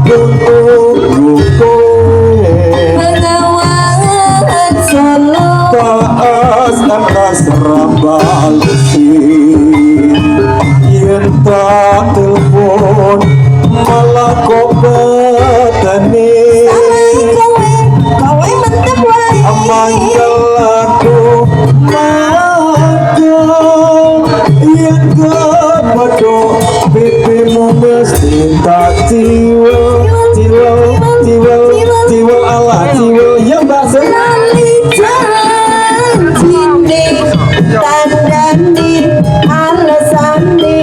pun uruku Pengawangan Solo taas dan serambal yen tak telepon malah kok betani Kowe mentem wae mangkel aku mangkel yen kepada pipimu mesti tak tiwel ala tiwel yang bahasa Lali janjine tandani alasane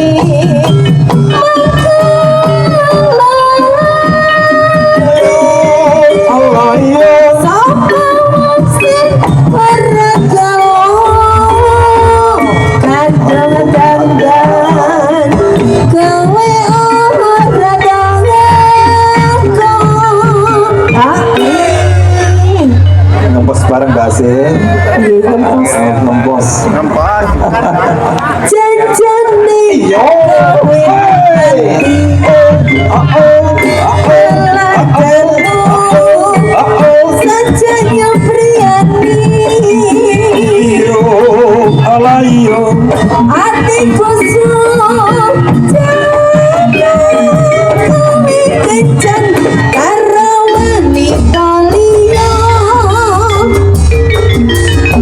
Allah ya sapa sing perjalo kadang dandan kowe ora danganku ngempos bareng bahasa ngempos janjane kowe sajanya priani alayo hatiku kowe kencan karo wanita liya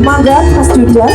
mangga Mas Duda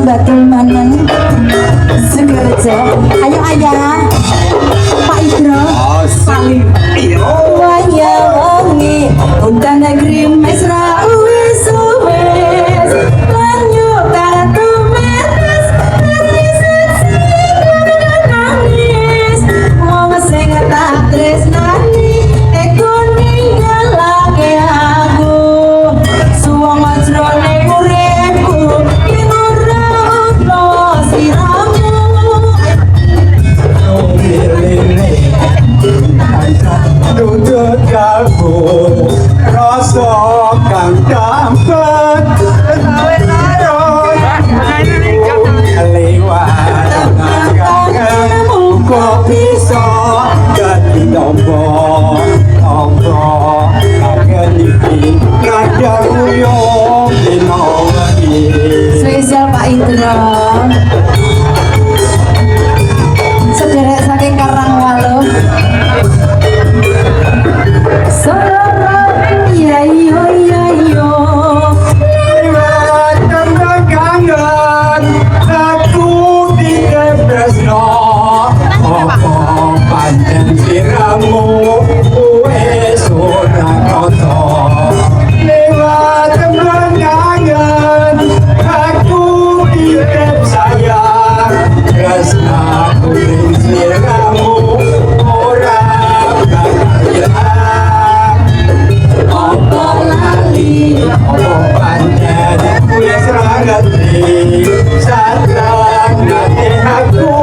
batul manen Segerjo. Ayo ayah Pak Idro Saling Waya wangi Unta negeri mesra uwis uwis Lanyu karatu metes Nangis nangis Wong sing tak tresnani Eko ninggalake aku Suwong jroning uripku Yen ora ono siramu Duduk kalbu rasa kang dampet lewat kangenmu kok bisa jadi tombo kangen iki kadang uyung dino wengi Spesial Pak Indro Sederek saking Karangwaluh Sorong ya yo ya yo lewat kangen aku ditebresno opo pancen siramu wis ora kata lewat kangen aku diteb sayang tresnaku ning siramu ora bakal ilang opo lali opo pancen wis ra ngerti satrang nate aku